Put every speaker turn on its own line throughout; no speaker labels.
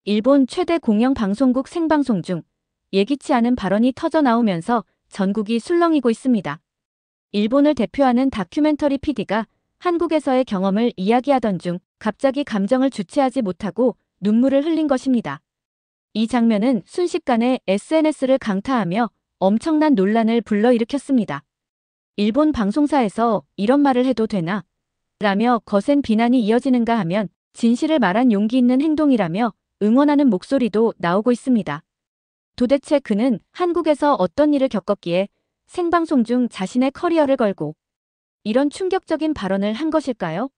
일본 최대 공영방송국 생방송 중 예기치 않은 발언이 터져 나오면서 전국이 술렁이고 있습니다. 일본을 대표하는 다큐멘터리 PD가 한국에서의 경험을 이야기하던 중 갑자기 감정을 주체하지 못하고 눈물을 흘린 것입니다. 이 장면은 순식간에 SNS를 강타하며 엄청난 논란을 불러일으켰습니다. 일본 방송사에서 이런 말을 해도 되나? 라며 거센 비난이 이어지는가 하면 진실을 말한 용기 있는 행동이라며 응원하는 목소리도 나오고 있습니다. 도대체 그는 한국에서 어떤 일을 겪었기에 생방송 중 자신의 커리어를 걸고 이런 충격적인 발언을 한 것일까요?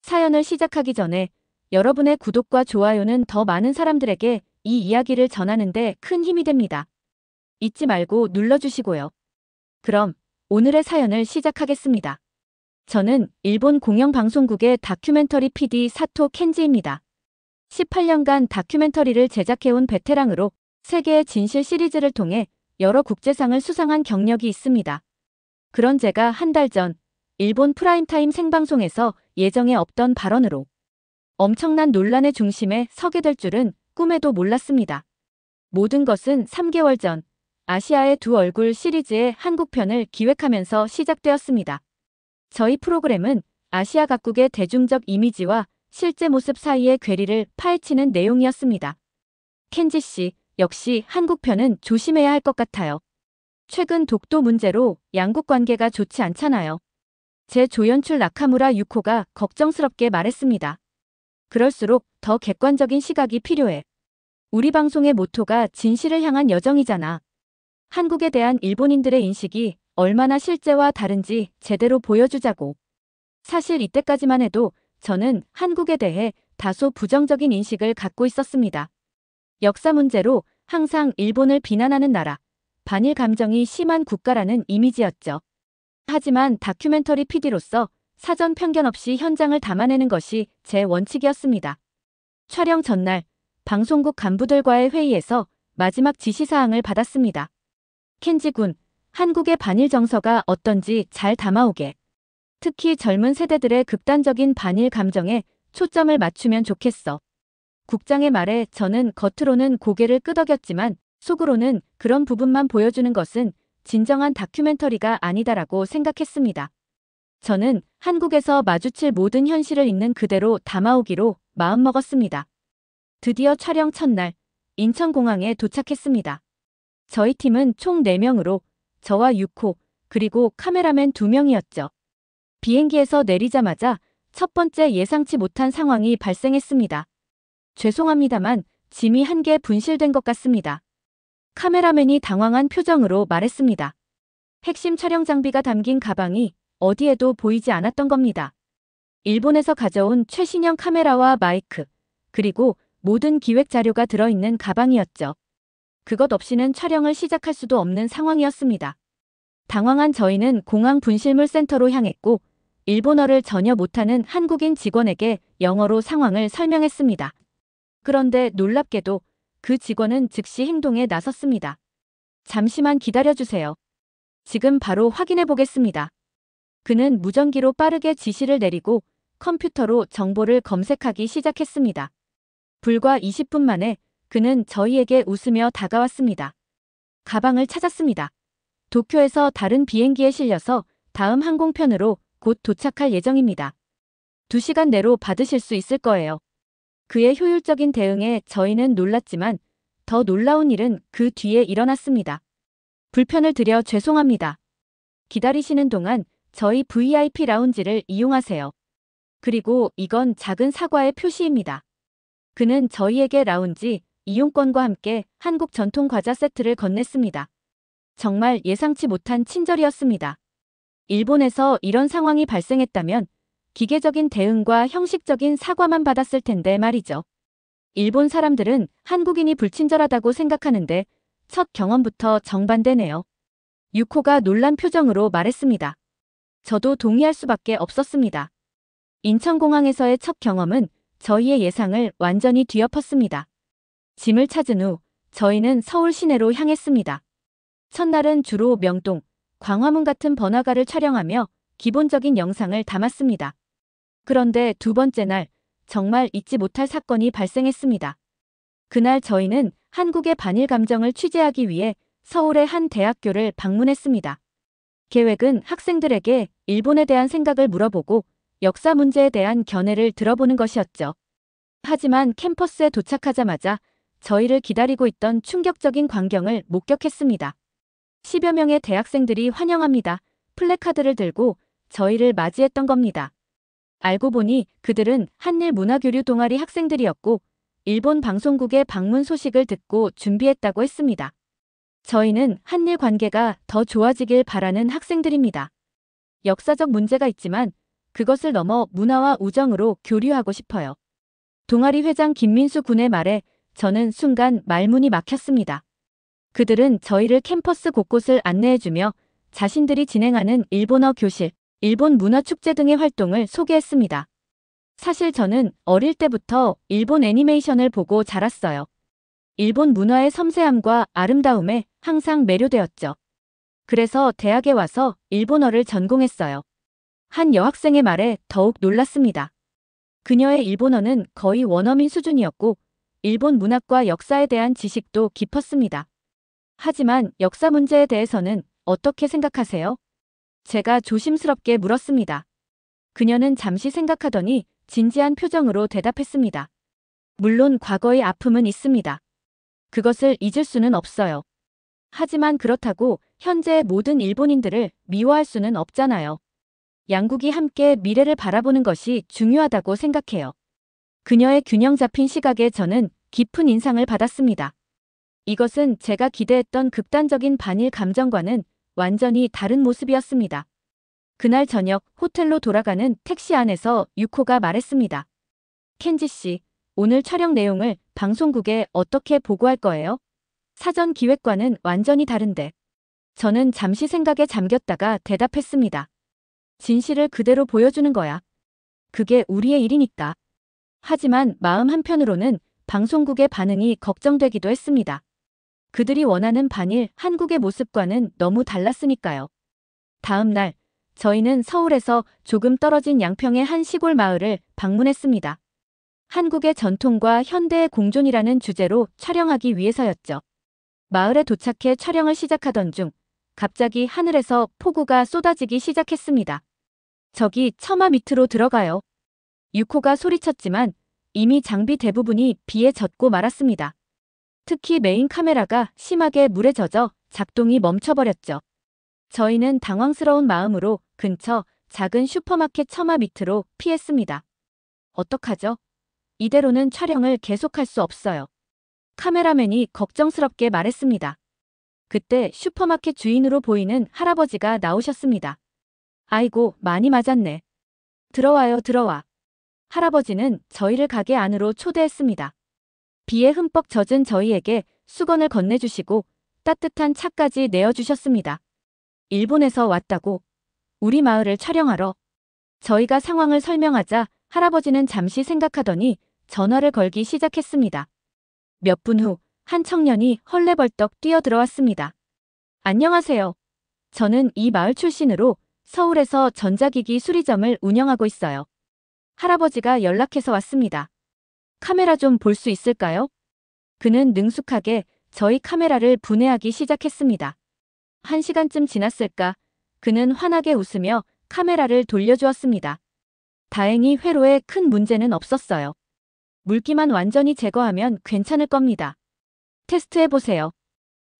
사연을 시작하기 전에 여러분의 구독과 좋아요는 더 많은 사람들에게 이 이야기를 전하는 데 큰 힘이 됩니다. 잊지 말고 눌러주시고요. 그럼 오늘의 사연을 시작하겠습니다. 저는 일본 공영방송국의 다큐멘터리 PD 사토 켄지입니다. 18년간 다큐멘터리를 제작해온 베테랑으로 세계의 진실 시리즈를 통해 여러 국제상을 수상한 경력이 있습니다. 그런 제가 한 달 전 일본 프라임타임 생방송에서 예정에 없던 발언으로 엄청난 논란의 중심에 서게 될 줄은 꿈에도 몰랐습니다. 모든 것은 3개월 전 아시아의 두 얼굴 시리즈의 한국편을 기획하면서 시작되었습니다. 저희 프로그램은 아시아 각국의 대중적 이미지와 실제 모습 사이의 괴리를 파헤치는 내용이었습니다. 켄지 씨, 역시 한국편은 조심해야 할 것 같아요. 최근 독도 문제로 양국 관계가 좋지 않잖아요. 제 조연출 나카무라 유코가 걱정스럽게 말했습니다. 그럴수록 더 객관적인 시각이 필요해. 우리 방송의 모토가 진실을 향한 여정이잖아. 한국에 대한 일본인들의 인식이 얼마나 실제와 다른지 제대로 보여주자고. 사실 이때까지만 해도 저는 한국에 대해 다소 부정적인 인식을 갖고 있었습니다. 역사 문제로 항상 일본을 비난하는 나라, 반일 감정이 심한 국가라는 이미지였죠. 하지만 다큐멘터리 PD로서 사전 편견 없이 현장을 담아내는 것이 제 원칙이었습니다. 촬영 전날 방송국 간부들과의 회의에서 마지막 지시사항을 받았습니다. 켄지 군, 한국의 반일 정서가 어떤지 잘 담아오게. 특히 젊은 세대들의 극단적인 반일 감정에 초점을 맞추면 좋겠어. 국장의 말에 저는 겉으로는 고개를 끄덕였지만 속으로는 그런 부분만 보여주는 것은 진정한 다큐멘터리가 아니다라고 생각했습니다. 저는 한국에서 마주칠 모든 현실을 있는 그대로 담아오기로 마음먹었습니다. 드디어 촬영 첫날 인천공항에 도착했습니다. 저희 팀은 총 4명으로 저와 6호 그리고 카메라맨 2명이었죠. 비행기에서 내리자마자 첫 번째 예상치 못한 상황이 발생했습니다. 죄송합니다만 짐이 한 개 분실된 것 같습니다. 카메라맨이 당황한 표정으로 말했습니다. 핵심 촬영 장비가 담긴 가방이 어디에도 보이지 않았던 겁니다. 일본에서 가져온 최신형 카메라와 마이크, 그리고 모든 기획 자료가 들어있는 가방이었죠. 그것 없이는 촬영을 시작할 수도 없는 상황이었습니다. 당황한 저희는 공항 분실물 센터로 향했고 일본어를 전혀 못하는 한국인 직원에게 영어로 상황을 설명했습니다. 그런데 놀랍게도 그 직원은 즉시 행동에 나섰습니다. 잠시만 기다려주세요. 지금 바로 확인해 보겠습니다. 그는 무전기로 빠르게 지시를 내리고 컴퓨터로 정보를 검색하기 시작했습니다. 불과 20분 만에 그는 저희에게 웃으며 다가왔습니다. 가방을 찾았습니다. 도쿄에서 다른 비행기에 실려서 다음 항공편으로 곧 도착할 예정입니다. 2시간 내로 받으실 수 있을 거예요. 그의 효율적인 대응에 저희는 놀랐지만 더 놀라운 일은 그 뒤에 일어났습니다. 불편을 드려 죄송합니다. 기다리시는 동안 저희 VIP 라운지를 이용하세요. 그리고 이건 작은 사과의 표시입니다. 그는 저희에게 라운지 이용권과 함께 한국 전통 과자 세트를 건넸습니다. 정말 예상치 못한 친절이었습니다. 일본에서 이런 상황이 발생했다면 기계적인 대응과 형식적인 사과만 받았을 텐데 말이죠. 일본 사람들은 한국인이 불친절하다고 생각하는데 첫 경험부터 정반대네요. 유코가 놀란 표정으로 말했습니다. 저도 동의할 수밖에 없었습니다. 인천공항에서의 첫 경험은 저희의 예상을 완전히 뒤엎었습니다. 짐을 찾은 후 저희는 서울 시내로 향했습니다. 첫날은 주로 명동, 광화문 같은 번화가를 촬영하며 기본적인 영상을 담았습니다. 그런데 두 번째 날 정말 잊지 못할 사건이 발생했습니다. 그날 저희는 한국의 반일 감정을 취재하기 위해 서울의 한 대학교를 방문했습니다. 계획은 학생들에게 일본에 대한 생각을 물어보고 역사 문제에 대한 견해를 들어보는 것이었죠. 하지만 캠퍼스에 도착하자마자 저희를 기다리고 있던 충격적인 광경을 목격했습니다. 10여 명의 대학생들이 환영합니다. 플래카드를 들고 저희를 맞이했던 겁니다. 알고 보니 그들은 한일 문화교류 동아리 학생들이었고 일본 방송국의 방문 소식을 듣고 준비했다고 했습니다. 저희는 한일 관계가 더 좋아지길 바라는 학생들입니다. 역사적 문제가 있지만 그것을 넘어 문화와 우정으로 교류하고 싶어요. 동아리 회장 김민수 군의 말에 저는 순간 말문이 막혔습니다. 그들은 저희를 캠퍼스 곳곳을 안내해주며 자신들이 진행하는 일본어 교실, 일본 문화축제 등의 활동을 소개했습니다. 사실 저는 어릴 때부터 일본 애니메이션을 보고 자랐어요. 일본 문화의 섬세함과 아름다움에 항상 매료되었죠. 그래서 대학에 와서 일본어를 전공했어요. 한 여학생의 말에 더욱 놀랐습니다. 그녀의 일본어는 거의 원어민 수준이었고 일본 문학과 역사에 대한 지식도 깊었습니다. 하지만 역사 문제에 대해서는 어떻게 생각하세요? 제가 조심스럽게 물었습니다. 그녀는 잠시 생각하더니 진지한 표정으로 대답했습니다. 물론 과거의 아픔은 있습니다. 그것을 잊을 수는 없어요. 하지만 그렇다고 현재의 모든 일본인들을 미워할 수는 없잖아요. 양국이 함께 미래를 바라보는 것이 중요하다고 생각해요. 그녀의 균형 잡힌 시각에 저는 깊은 인상을 받았습니다. 이것은 제가 기대했던 극단적인 반일 감정과는 완전히 다른 모습이었습니다. 그날 저녁 호텔로 돌아가는 택시 안에서 유코가 말했습니다. 켄지 씨, 오늘 촬영 내용을 방송국에 어떻게 보고할 거예요? 사전 기획과는 완전히 다른데. 저는 잠시 생각에 잠겼다가 대답했습니다. 진실을 그대로 보여주는 거야. 그게 우리의 일이니까. 하지만 마음 한편으로는 방송국의 반응이 걱정되기도 했습니다. 그들이 원하는 반일 한국의 모습과는 너무 달랐으니까요. 다음 날, 저희는 서울에서 조금 떨어진 양평의 한 시골 마을을 방문했습니다. 한국의 전통과 현대의 공존이라는 주제로 촬영하기 위해서였죠. 마을에 도착해 촬영을 시작하던 중 갑자기 하늘에서 폭우가 쏟아지기 시작했습니다. 저기 처마 밑으로 들어가요. 유코가 소리쳤지만 이미 장비 대부분이 비에 젖고 말았습니다. 특히 메인 카메라가 심하게 물에 젖어 작동이 멈춰버렸죠. 저희는 당황스러운 마음으로 근처 작은 슈퍼마켓 처마 밑으로 피했습니다. 어떡하죠? 이대로는 촬영을 계속할 수 없어요. 카메라맨이 걱정스럽게 말했습니다. 그때 슈퍼마켓 주인으로 보이는 할아버지가 나오셨습니다. 아이고, 많이 맞았네. 들어와요, 들어와. 할아버지는 저희를 가게 안으로 초대했습니다. 비에 흠뻑 젖은 저희에게 수건을 건네주시고 따뜻한 차까지 내어주셨습니다. 일본에서 왔다고. 우리 마을을 촬영하러. 저희가 상황을 설명하자 할아버지는 잠시 생각하더니 전화를 걸기 시작했습니다. 몇 분 후 한 청년이 헐레벌떡 뛰어들어왔습니다. 안녕하세요. 저는 이 마을 출신으로 서울에서 전자기기 수리점을 운영하고 있어요. 할아버지가 연락해서 왔습니다. 카메라 좀 볼 수 있을까요? 그는 능숙하게 저희 카메라를 분해하기 시작했습니다. 1시간쯤 지났을까? 그는 환하게 웃으며 카메라를 돌려주었습니다. 다행히 회로에 큰 문제는 없었어요. 물기만 완전히 제거하면 괜찮을 겁니다. 테스트해보세요.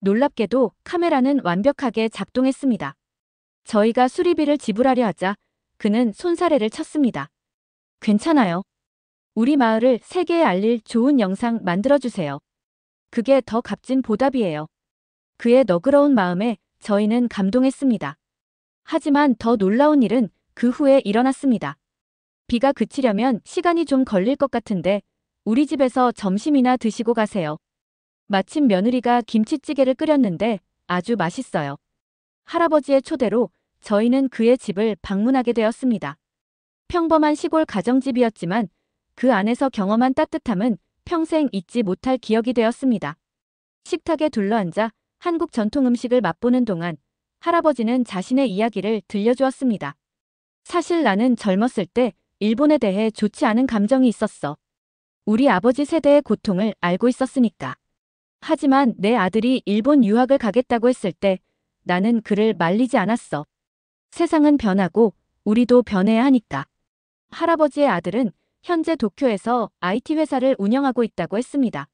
놀랍게도 카메라는 완벽하게 작동했습니다. 저희가 수리비를 지불하려 하자 그는 손사래를 쳤습니다. 괜찮아요. 우리 마을을 세계에 알릴 좋은 영상 만들어주세요. 그게 더 값진 보답이에요. 그의 너그러운 마음에 저희는 감동했습니다. 하지만 더 놀라운 일은 그 후에 일어났습니다. 비가 그치려면 시간이 좀 걸릴 것 같은데 우리 집에서 점심이나 드시고 가세요. 마침 며느리가 김치찌개를 끓였는데 아주 맛있어요. 할아버지의 초대로 저희는 그의 집을 방문하게 되었습니다. 평범한 시골 가정집이었지만 그 안에서 경험한 따뜻함은 평생 잊지 못할 기억이 되었습니다. 식탁에 둘러앉아 한국 전통 음식을 맛보는 동안 할아버지는 자신의 이야기를 들려주었습니다. 사실 나는 젊었을 때 일본에 대해 좋지 않은 감정이 있었어. 우리 아버지 세대의 고통을 알고 있었으니까. 하지만 내 아들이 일본 유학을 가겠다고 했을 때 나는 그를 말리지 않았어. 세상은 변하고 우리도 변해야 하니까. 할아버지의 아들은 현재 도쿄에서 IT 회사를 운영하고 있다고 했습니다.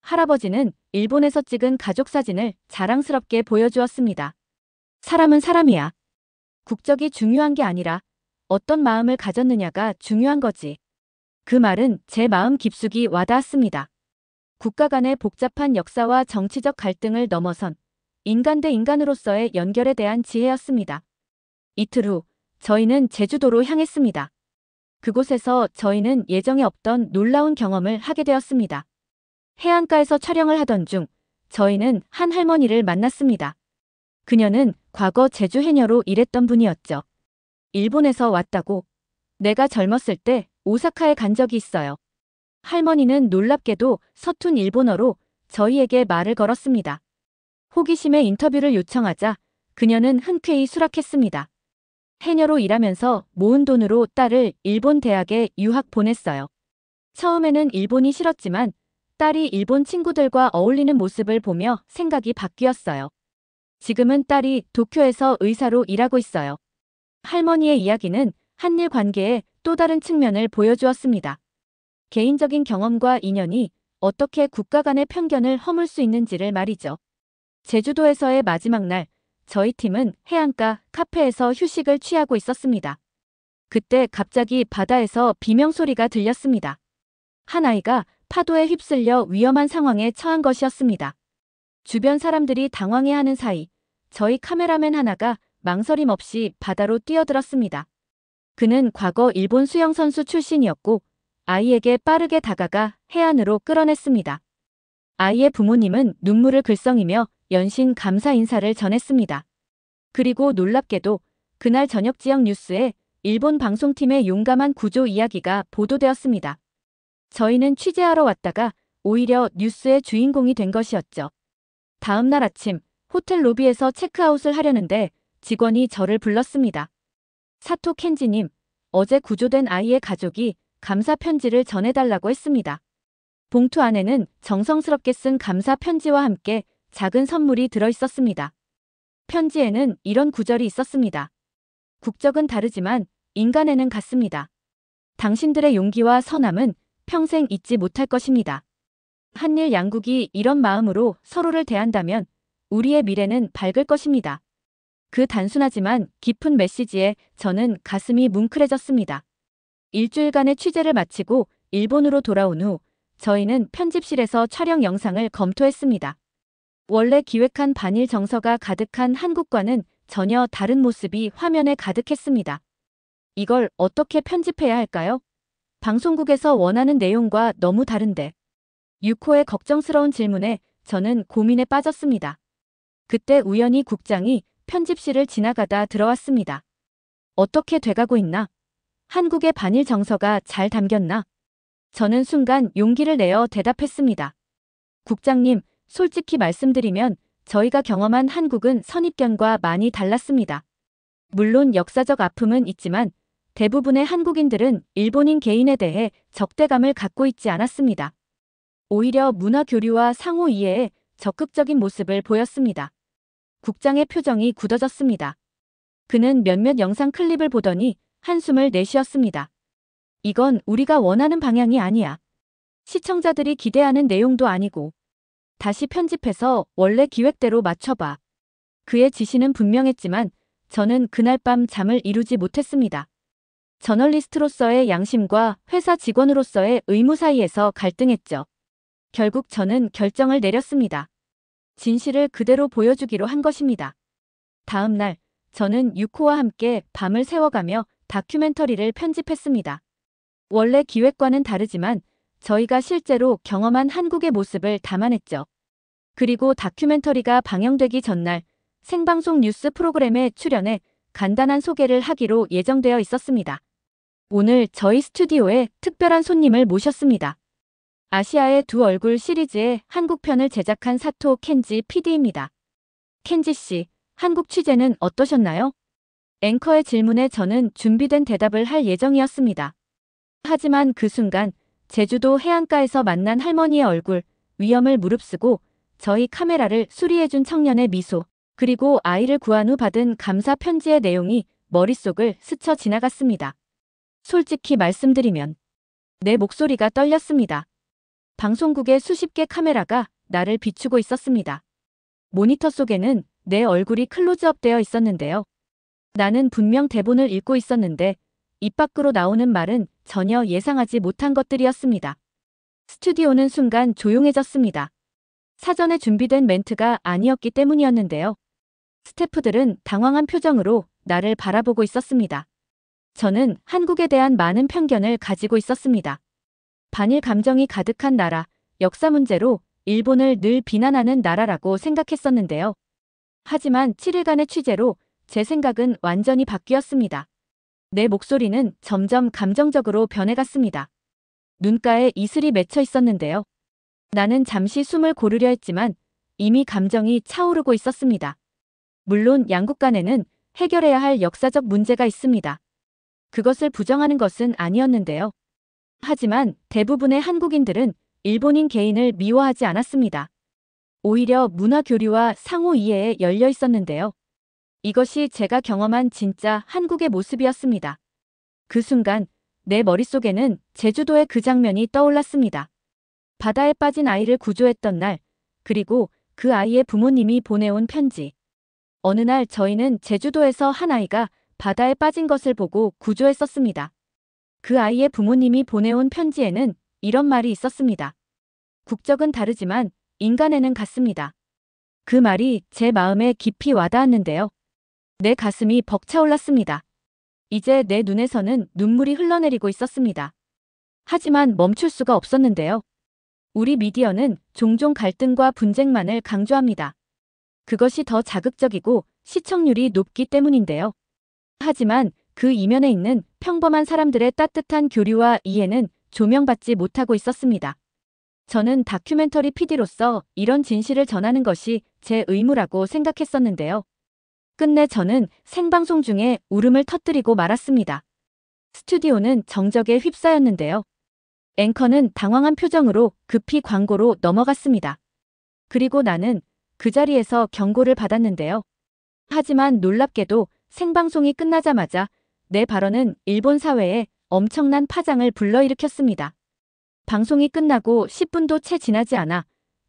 할아버지는 일본에서 찍은 가족 사진을 자랑스럽게 보여주었습니다. 사람은 사람이야. 국적이 중요한 게 아니라 어떤 마음을 가졌느냐가 중요한 거지. 그 말은 제 마음 깊숙이 와닿았습니다. 국가 간의 복잡한 역사와 정치적 갈등을 넘어선 인간 대 인간으로서의 연결에 대한 지혜였습니다. 이틀 후 저희는 제주도로 향했습니다. 그곳에서 저희는 예정에 없던 놀라운 경험을 하게 되었습니다. 해안가에서 촬영을 하던 중 저희는 한 할머니를 만났습니다. 그녀는 과거 제주 해녀로 일했던 분이었죠. 일본에서 왔다고. 내가 젊었을 때 오사카에 간 적이 있어요. 할머니는 놀랍게도 서툰 일본어로 저희에게 말을 걸었습니다. 호기심에 인터뷰를 요청하자 그녀는 흔쾌히 수락했습니다. 해녀로 일하면서 모은 돈으로 딸을 일본 대학에 유학 보냈어요. 처음에는 일본이 싫었지만 딸이 일본 친구들과 어울리는 모습을 보며 생각이 바뀌었어요. 지금은 딸이 도쿄에서 의사로 일하고 있어요. 할머니의 이야기는 한일 관계의 또 다른 측면을 보여주었습니다. 개인적인 경험과 인연이 어떻게 국가 간의 편견을 허물 수 있는지를 말이죠. 제주도에서의 마지막 날, 저희 팀은 해안가 카페에서 휴식을 취하고 있었습니다. 그때 갑자기 바다에서 비명소리가 들렸습니다. 한 아이가 파도에 휩쓸려 위험한 상황에 처한 것이었습니다. 주변 사람들이 당황해하는 사이 저희 카메라맨 하나가 망설임 없이 바다로 뛰어들었습니다. 그는 과거 일본 수영선수 출신이었고 아이에게 빠르게 다가가 해안으로 끌어냈습니다. 아이의 부모님은 눈물을 글썽이며 연신 감사 인사를 전했습니다. 그리고 놀랍게도 그날 저녁 지역 뉴스에 일본 방송팀의 용감한 구조 이야기가 보도되었습니다. 저희는 취재하러 왔다가 오히려 뉴스의 주인공이 된 것이었죠. 다음 날 아침 호텔 로비에서 체크아웃을 하려는데 직원이 저를 불렀습니다. 사토 켄지님, 어제 구조된 아이의 가족이 감사 편지를 전해달라고 했습니다. 봉투 안에는 정성스럽게 쓴 감사 편지와 함께 작은 선물이 들어있었습니다. 편지에는 이런 구절이 있었습니다. 국적은 다르지만 인간에는 같습니다. 당신들의 용기와 선함은 평생 잊지 못할 것입니다. 한일 양국이 이런 마음으로 서로를 대한다면 우리의 미래는 밝을 것입니다. 그 단순하지만 깊은 메시지에 저는 가슴이 뭉클해졌습니다. 일주일간의 취재를 마치고 일본으로 돌아온 후 저희는 편집실에서 촬영 영상을 검토했습니다. 원래 기획한 반일 정서가 가득한 한국과는 전혀 다른 모습이 화면에 가득했습니다. 이걸 어떻게 편집해야 할까요? 방송국에서 원하는 내용과 너무 다른데. 유코의 걱정스러운 질문에 저는 고민에 빠졌습니다. 그때 우연히 국장이 편집실을 지나가다 들어왔습니다. 어떻게 돼가고 있나? 한국의 반일 정서가 잘 담겼나? 저는 순간 용기를 내어 대답했습니다. 국장님, 솔직히 말씀드리면 저희가 경험한 한국은 선입견과 많이 달랐습니다. 물론 역사적 아픔은 있지만 대부분의 한국인들은 일본인 개인에 대해 적대감을 갖고 있지 않았습니다. 오히려 문화 교류와 상호 이해에 적극적인 모습을 보였습니다. 국장의 표정이 굳어졌습니다. 그는 몇몇 영상 클립을 보더니 한숨을 내쉬었습니다. 이건 우리가 원하는 방향이 아니야. 시청자들이 기대하는 내용도 아니고. 다시 편집해서 원래 기획대로 맞춰봐. 그의 지시는 분명했지만 저는 그날 밤 잠을 이루지 못했습니다. 저널리스트로서의 양심과 회사 직원으로서의 의무 사이에서 갈등했죠. 결국 저는 결정을 내렸습니다. 진실을 그대로 보여주기로 한 것입니다. 다음 날 저는 유코와 함께 밤을 새워가며 다큐멘터리를 편집했습니다. 원래 기획과는 다르지만 저희가 실제로 경험한 한국의 모습을 담아냈죠. 그리고 다큐멘터리가 방영되기 전날 생방송 뉴스 프로그램에 출연해 간단한 소개를 하기로 예정되어 있었습니다. 오늘 저희 스튜디오에 특별한 손님을 모셨습니다. 아시아의 두 얼굴 시리즈의 한국편을 제작한 사토 켄지 PD입니다. 켄지 씨, 한국 취재는 어떠셨나요? 앵커의 질문에 저는 준비된 대답을 할 예정이었습니다. 하지만 그 순간 제주도 해안가에서 만난 할머니의 얼굴, 위험을 무릅쓰고 저희 카메라를 수리해준 청년의 미소, 그리고 아이를 구한 후 받은 감사 편지의 내용이 머릿속을 스쳐 지나갔습니다. 솔직히 말씀드리면 내 목소리가 떨렸습니다. 방송국의 수십 개 카메라가 나를 비추고 있었습니다. 모니터 속에는 내 얼굴이 클로즈업 되어 있었는데요. 나는 분명 대본을 읽고 있었는데 입 밖으로 나오는 말은 전혀 예상하지 못한 것들이었습니다. 스튜디오는 순간 조용해졌습니다. 사전에 준비된 멘트가 아니었기 때문이었는데요. 스태프들은 당황한 표정으로 나를 바라보고 있었습니다. 저는 한국에 대한 많은 편견을 가지고 있었습니다. 반일 감정이 가득한 나라, 역사 문제로 일본을 늘 비난하는 나라라고 생각했었는데요. 하지만 7일간의 취재로 제 생각은 완전히 바뀌었습니다. 내 목소리는 점점 감정적으로 변해갔습니다. 눈가에 이슬이 맺혀 있었는데요. 나는 잠시 숨을 고르려 했지만 이미 감정이 차오르고 있었습니다. 물론 양국 간에는 해결해야 할 역사적 문제가 있습니다. 그것을 부정하는 것은 아니었는데요. 하지만 대부분의 한국인들은 일본인 개인을 미워하지 않았습니다. 오히려 문화 교류와 상호 이해에 열려 있었는데요. 이것이 제가 경험한 진짜 한국의 모습이었습니다. 그 순간 내 머릿속에는 제주도의 그 장면이 떠올랐습니다. 바다에 빠진 아이를 구조했던 날, 그리고 그 아이의 부모님이 보내온 편지. 어느 날 저희는 제주도에서 한 아이가 바다에 빠진 것을 보고 구조했었습니다. 그 아이의 부모님이 보내온 편지에는 이런 말이 있었습니다. 국적은 다르지만 인간에는 같습니다. 그 말이 제 마음에 깊이 와닿았는데요. 내 가슴이 벅차올랐습니다. 이제 내 눈에서는 눈물이 흘러내리고 있었습니다. 하지만 멈출 수가 없었는데요. 우리 미디어는 종종 갈등과 분쟁만을 강조합니다. 그것이 더 자극적이고 시청률이 높기 때문인데요. 하지만 그 이면에 있는 평범한 사람들의 따뜻한 교류와 이해는 조명받지 못하고 있었습니다. 저는 다큐멘터리 PD로서 이런 진실을 전하는 것이 제 의무라고 생각했었는데요. 끝내 저는 생방송 중에 울음을 터뜨리고 말았습니다. 스튜디오는 정적에 휩싸였는데요. 앵커는 당황한 표정으로 급히 광고로 넘어갔습니다. 그리고 나는 그 자리에서 경고를 받았는데요. 하지만 놀랍게도 생방송이 끝나자마자 내 발언은 일본 사회에 엄청난 파장을 불러일으켰습니다. 방송이 끝나고 10분도 채 지나지 않아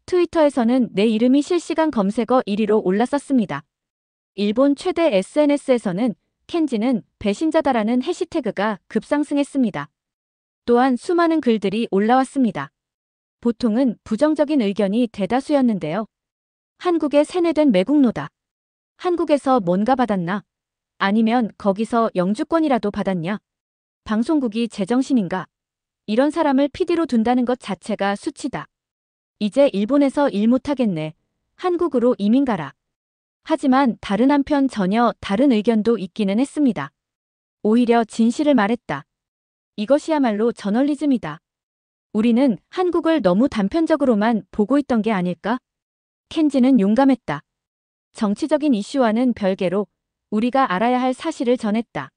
트위터에서는 내 이름이 실시간 검색어 1위로 올랐었습니다. 일본 최대 SNS에서는 켄지는 배신자다라는 해시태그가 급상승했습니다. 또한 수많은 글들이 올라왔습니다. 보통은 부정적인 의견이 대다수였는데요. 한국에 세뇌된 매국노다. 한국에서 뭔가 받았나? 아니면 거기서 영주권이라도 받았냐? 방송국이 제정신인가? 이런 사람을 PD로 둔다는 것 자체가 수치다. 이제 일본에서 일 못하겠네. 한국으로 이민 가라. 하지만 다른 한편 전혀 다른 의견도 있기는 했습니다. 오히려 진실을 말했다. 이것이야말로 저널리즘이다. 우리는 한국을 너무 단편적으로만 보고 있던 게 아닐까? 켄지는 용감했다. 정치적인 이슈와는 별개로 우리가 알아야 할 사실을 전했다.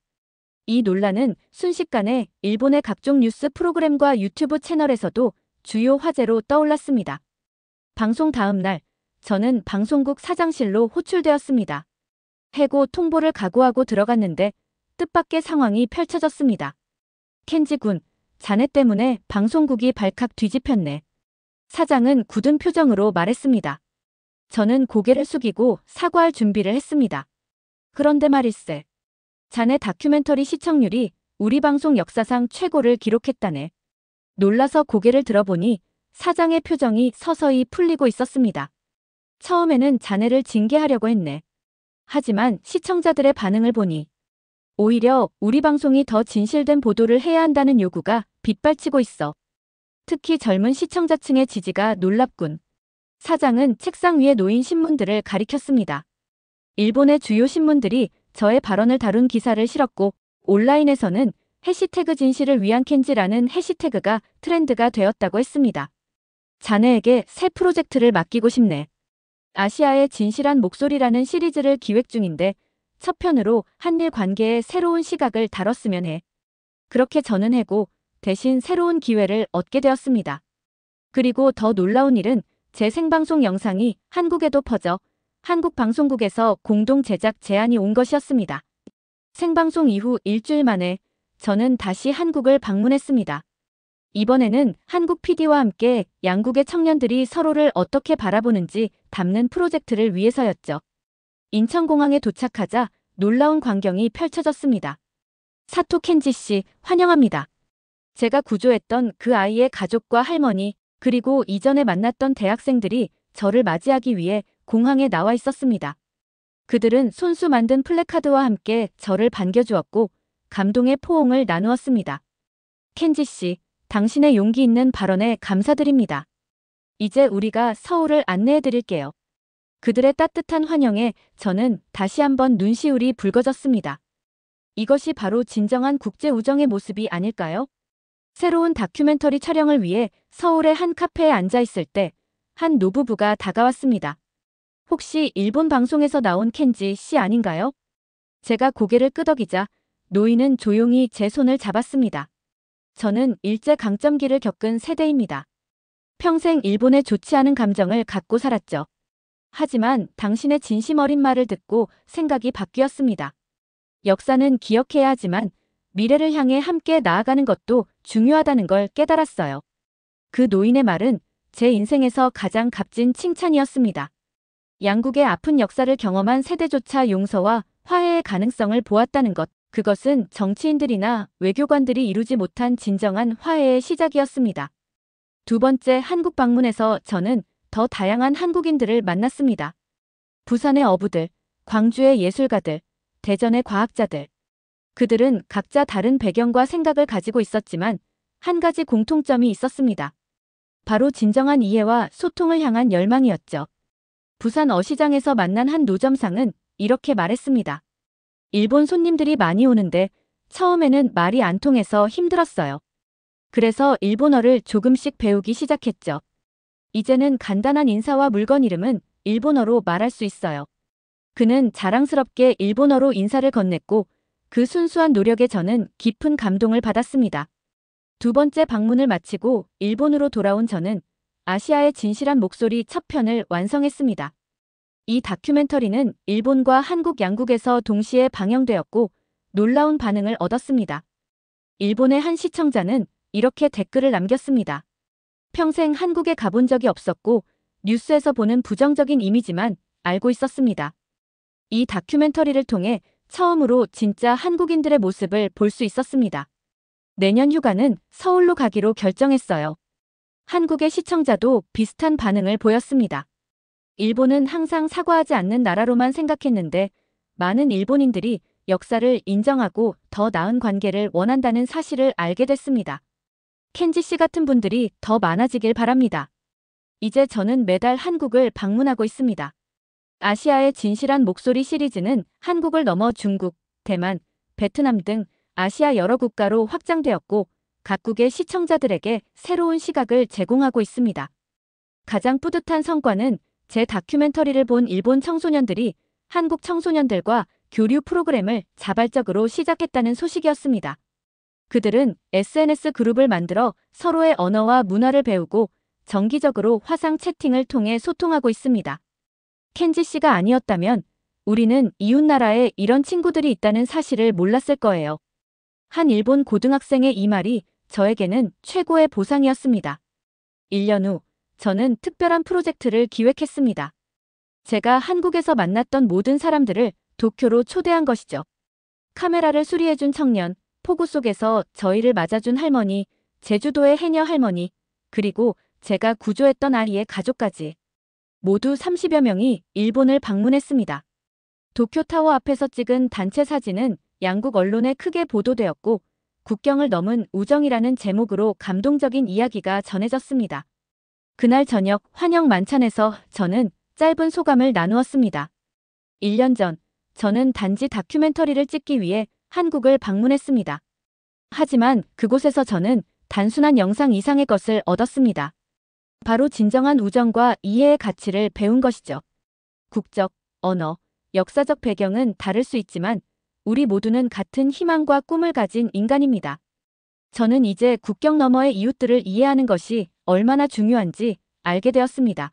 이 논란은 순식간에 일본의 각종 뉴스 프로그램과 유튜브 채널에서도 주요 화제로 떠올랐습니다. 방송 다음 날, 저는 방송국 사장실로 호출되었습니다. 해고 통보를 각오하고 들어갔는데 뜻밖의 상황이 펼쳐졌습니다. 켄지 군, 자네 때문에 방송국이 발칵 뒤집혔네. 사장은 굳은 표정으로 말했습니다. 저는 고개를 숙이고 사과할 준비를 했습니다. 그런데 말일세. 자네 다큐멘터리 시청률이 우리 방송 역사상 최고를 기록했다네. 놀라서 고개를 들어보니 사장의 표정이 서서히 풀리고 있었습니다. 처음에는 자네를 징계하려고 했네. 하지만 시청자들의 반응을 보니 오히려 우리 방송이 더 진실된 보도를 해야 한다는 요구가 빗발치고 있어. 특히 젊은 시청자층의 지지가 놀랍군. 사장은 책상 위에 놓인 신문들을 가리켰습니다. 일본의 주요 신문들이 저의 발언을 다룬 기사를 실었고 온라인에서는 해시태그 진실을 위한 켄지라는 해시태그가 트렌드가 되었다고 했습니다. 자네에게 새 프로젝트를 맡기고 싶네. 아시아의 진실한 목소리라는 시리즈를 기획 중인데 첫 편으로 한일 관계의 새로운 시각을 다뤘으면 해. 그렇게 저는 해고 대신 새로운 기회를 얻게 되었습니다. 그리고 더 놀라운 일은 제 생방송 영상이 한국에도 퍼져 한국 방송국에서 공동 제작 제안이 온 것이었습니다. 생방송 이후 일주일 만에 저는 다시 한국을 방문했습니다. 이번에는 한국 PD와 함께 양국의 청년들이 서로를 어떻게 바라보는지 담는 프로젝트를 위해서였죠. 인천공항에 도착하자 놀라운 광경이 펼쳐졌습니다. 사토 켄지 씨, 환영합니다. 제가 구조했던 그 아이의 가족과 할머니, 그리고 이전에 만났던 대학생들이 저를 맞이하기 위해 공항에 나와 있었습니다. 그들은 손수 만든 플래카드와 함께 저를 반겨주었고 감동의 포옹을 나누었습니다. 켄지 씨, 당신의 용기 있는 발언에 감사드립니다. 이제 우리가 서울을 안내해 드릴게요. 그들의 따뜻한 환영에 저는 다시 한번 눈시울이 붉어졌습니다. 이것이 바로 진정한 국제우정의 모습이 아닐까요? 새로운 다큐멘터리 촬영을 위해 서울의 한 카페에 앉아 있을 때 한 노부부가 다가왔습니다. 혹시 일본 방송에서 나온 켄지 씨 아닌가요? 제가 고개를 끄덕이자 노인은 조용히 제 손을 잡았습니다. 저는 일제강점기를 겪은 세대입니다. 평생 일본의 좋지 않은 감정을 갖고 살았죠. 하지만 당신의 진심 어린 말을 듣고 생각이 바뀌었습니다. 역사는 기억해야 하지만 미래를 향해 함께 나아가는 것도 중요하다는 걸 깨달았어요. 그 노인의 말은 제 인생에서 가장 값진 칭찬이었습니다. 양국의 아픈 역사를 경험한 세대조차 용서와 화해의 가능성을 보았다는 것, 그것은 정치인들이나 외교관들이 이루지 못한 진정한 화해의 시작이었습니다. 두 번째 한국 방문에서 저는 더 다양한 한국인들을 만났습니다. 부산의 어부들, 광주의 예술가들, 대전의 과학자들. 그들은 각자 다른 배경과 생각을 가지고 있었지만 한 가지 공통점이 있었습니다. 바로 진정한 이해와 소통을 향한 열망이었죠. 부산 어시장에서 만난 한 노점상은 이렇게 말했습니다. 일본 손님들이 많이 오는데 처음에는 말이 안 통해서 힘들었어요. 그래서 일본어를 조금씩 배우기 시작했죠. 이제는 간단한 인사와 물건 이름은 일본어로 말할 수 있어요. 그는 자랑스럽게 일본어로 인사를 건넸고 그 순수한 노력에 저는 깊은 감동을 받았습니다. 두 번째 방문을 마치고 일본으로 돌아온 저는 아시아의 진실한 목소리 첫 편을 완성했습니다. 이 다큐멘터리는 일본과 한국 양국에서 동시에 방영되었고 놀라운 반응을 얻었습니다. 일본의 한 시청자는 이렇게 댓글을 남겼습니다. 평생 한국에 가본 적이 없었고 뉴스에서 보는 부정적인 이미지만 알고 있었습니다. 이 다큐멘터리를 통해 처음으로 진짜 한국인들의 모습을 볼 수 있었습니다. 내년 휴가는 서울로 가기로 결정했어요. 한국의 시청자도 비슷한 반응을 보였습니다. 일본은 항상 사과하지 않는 나라로만 생각했는데 많은 일본인들이 역사를 인정하고 더 나은 관계를 원한다는 사실을 알게 됐습니다. 켄지 씨 같은 분들이 더 많아지길 바랍니다. 이제 저는 매달 한국을 방문하고 있습니다. 아시아의 진실한 목소리 시리즈는 한국을 넘어 중국, 대만, 베트남 등 아시아 여러 국가로 확장되었고 각국의 시청자들에게 새로운 시각을 제공하고 있습니다. 가장 뿌듯한 성과는 제 다큐멘터리를 본 일본 청소년들이 한국 청소년들과 교류 프로그램을 자발적으로 시작했다는 소식이었습니다. 그들은 SNS 그룹을 만들어 서로의 언어와 문화를 배우고 정기적으로 화상 채팅을 통해 소통하고 있습니다. 켄지 씨가 아니었다면 우리는 이웃나라에 이런 친구들이 있다는 사실을 몰랐을 거예요. 한 일본 고등학생의 이 말이 저에게는 최고의 보상이었습니다. 1년 후 저는 특별한 프로젝트를 기획했습니다. 제가 한국에서 만났던 모든 사람들을 도쿄로 초대한 것이죠. 카메라를 수리해준 청년, 폭우 속에서 저희를 맞아준 할머니, 제주도의 해녀 할머니, 그리고 제가 구조했던 아이의 가족까지. 모두 30여 명이 일본을 방문했습니다. 도쿄타워 앞에서 찍은 단체 사진은 양국 언론에 크게 보도되었고 국경을 넘은 우정이라는 제목으로 감동적인 이야기가 전해졌습니다. 그날 저녁 환영 만찬에서 저는 짧은 소감을 나누었습니다. 1년 전 저는 단지 다큐멘터리를 찍기 위해 한국을 방문했습니다. 하지만 그곳에서 저는 단순한 영상 이상의 것을 얻었습니다. 바로 진정한 우정과 이해의 가치를 배운 것이죠. 국적, 언어, 역사적 배경은 다를 수 있지만 우리 모두는 같은 희망과 꿈을 가진 인간입니다. 저는 이제 국경 너머의 이웃들을 이해하는 것이 얼마나 중요한지 알게 되었습니다.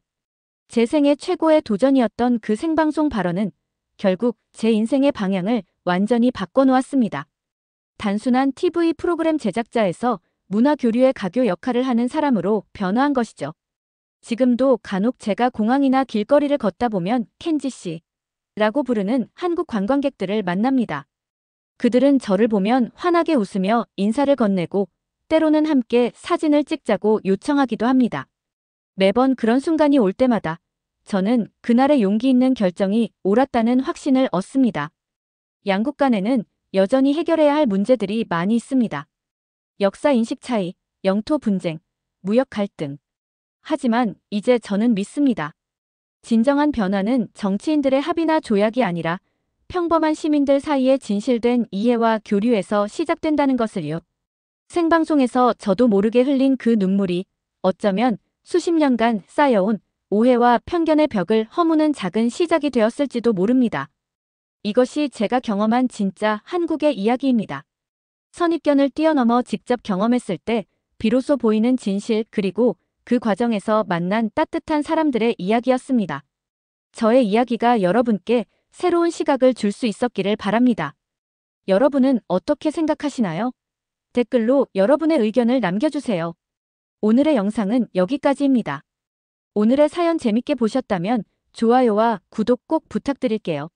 제 생애 최고의 도전이었던 그 생방송 발언은 결국 제 인생의 방향을 완전히 바꿔놓았습니다. 단순한 TV 프로그램 제작자에서 문화 교류의 가교 역할을 하는 사람으로 변화한 것이죠. 지금도 간혹 제가 공항이나 길거리를 걷다 보면 켄지 씨라고 부르는 한국 관광객들을 만납니다. 그들은 저를 보면 환하게 웃으며 인사를 건네고 때로는 함께 사진을 찍자고 요청하기도 합니다. 매번 그런 순간이 올 때마다 저는 그날의 용기 있는 결정이 옳았다는 확신을 얻습니다. 양국 간에는 여전히 해결해야 할 문제들이 많이 있습니다. 역사 인식 차이, 영토 분쟁, 무역 갈등. 하지만 이제 저는 믿습니다. 진정한 변화는 정치인들의 합의나 조약이 아니라 평범한 시민들 사이의 진실된 이해와 교류에서 시작된다는 것을요. 생방송에서 저도 모르게 흘린 그 눈물이 어쩌면 수십 년간 쌓여온 오해와 편견의 벽을 허무는 작은 시작이 되었을지도 모릅니다. 이것이 제가 경험한 진짜 한국의 이야기입니다. 선입견을 뛰어넘어 직접 경험했을 때 비로소 보이는 진실 그리고 그 과정에서 만난 따뜻한 사람들의 이야기였습니다. 저의 이야기가 여러분께 새로운 시각을 줄 수 있었기를 바랍니다. 여러분은 어떻게 생각하시나요? 댓글로 여러분의 의견을 남겨주세요. 오늘의 영상은 여기까지입니다. 오늘의 사연 재밌게 보셨다면 좋아요와 구독 꼭 부탁드릴게요.